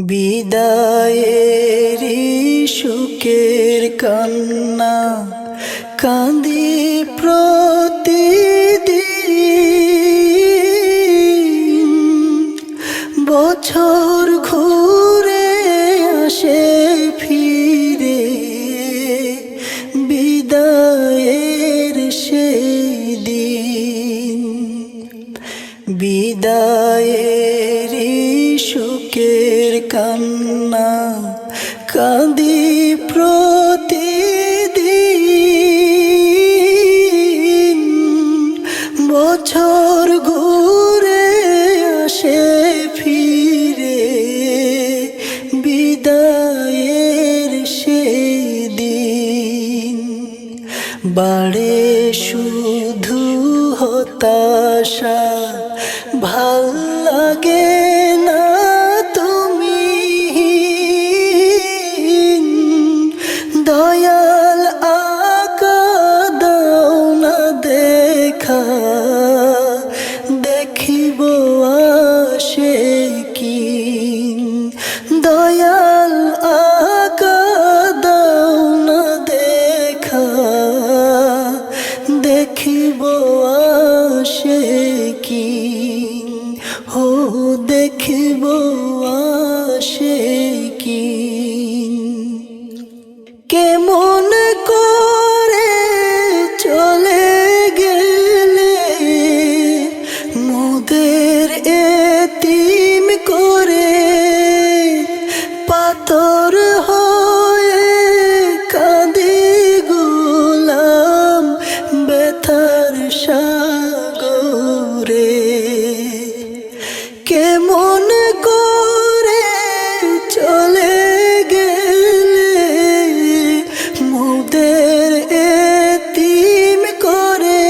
বিদায়েরি সুখের কান্না কাঁদি প্রতিদিন। বছর ঘুরে আসে ফিরে, বিদায়ের সেই দিন। বিদায়েরি সুখের কান্না কাঁদি প্রতিদিন। বছর ঘুরে আসে ফিরে, বিদায়ের সেই দিন। বাড়ে শুধু হতাশা, ভাল লাগে না তুমি। দয়াল আকা দাও না দেখা, দেখিব আশিকিন। দয়াল আকা দাও না দেখা, দেখিব আশিকিন। হো দেখিব আশিকিন। কেমন করে চলে গেলে মোদের এতিম করে, পাথর হয়ে কাঁদি গোলাম ব্যথার সাগরে। কেমন করে চলে গেলে মোদের এতিম করে,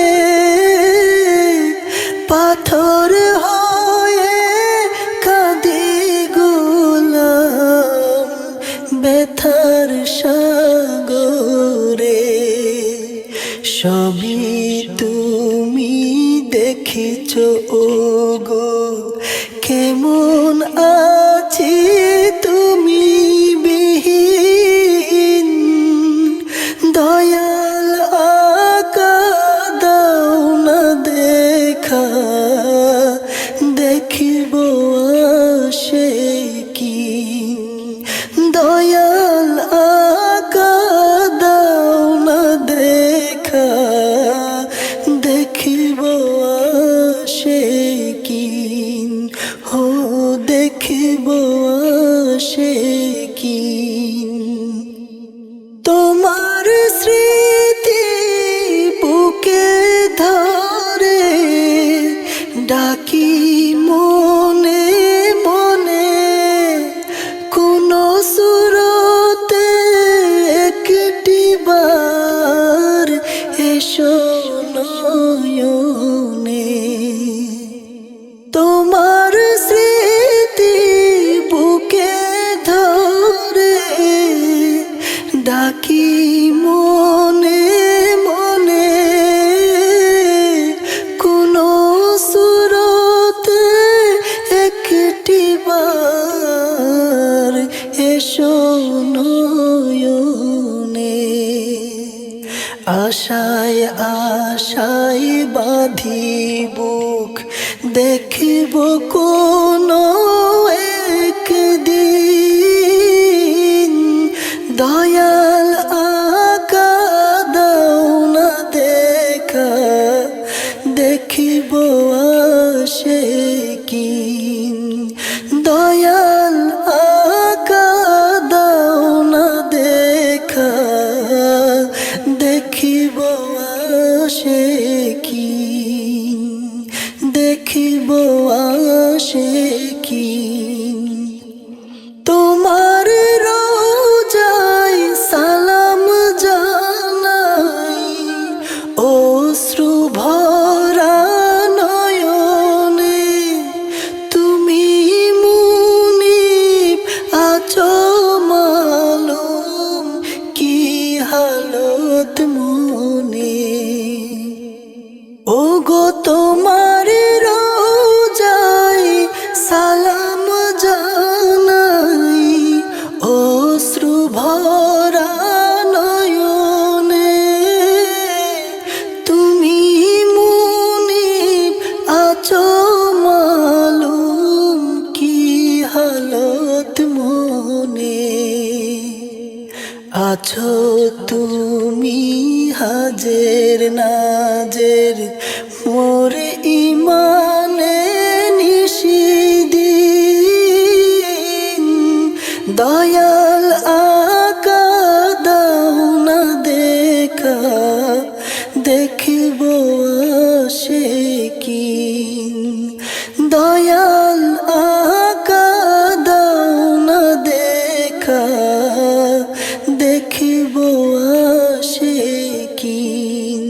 পাথর হয়ে কাঁদি গোলাম ব্যথার সাগরে। সবই তুমি দেখিছ ওগো, কেমন আছি তুমি বিহীন। দয়াল আকা দাও না দেখা, দেখিব আশিকিন। দয়াল আকা দাও না দেখা, দেখিব আশিকিন। হো দেখিব আশিকিন। তোমার স্মৃতি বুকে ধরে ডাকি মনে মনে, কোন সুরতে একটি বার এসো নয়নে। তোমার স্মৃতি বুকে ধরে ডাকি মনে মনে, কোন সুরতে একটি বার এসো নয়নে। আশায় আশায় বাঁধি বুক, দেখিব কোন একদিন। দয়াল আকা দাও না দেখা, দেখিব আশিকিন। দয়াল আকা দাও না দেখা, দেখিব আশিকিন। দেখিব আশিকিন। তোমার রোজায় হালত মনে, আছো তুমি হাজের নাজের মোর ইমানে নিশিদিন। দয়াল আকা দাও না দেখা, দেখিব আশিকিন। দয়াল আকা দাও না দেখা, দেখিব আশিকিন।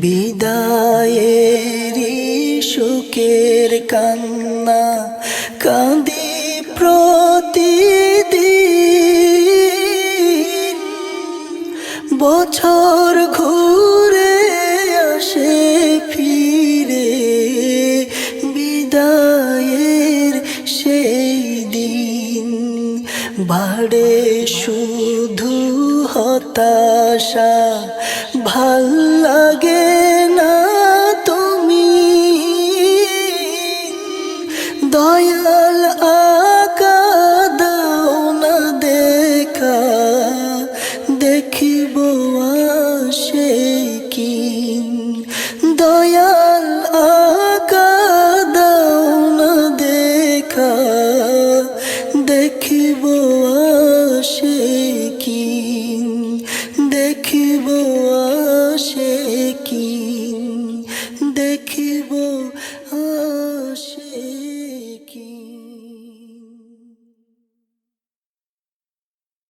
বিদায়েরি সুখের কান্না কাঁদি প্রতিদিন। বছর ঘুরে আসে ফিরে, বিদায়ের সেই দিন। বাড়ে শুধু হতাশা,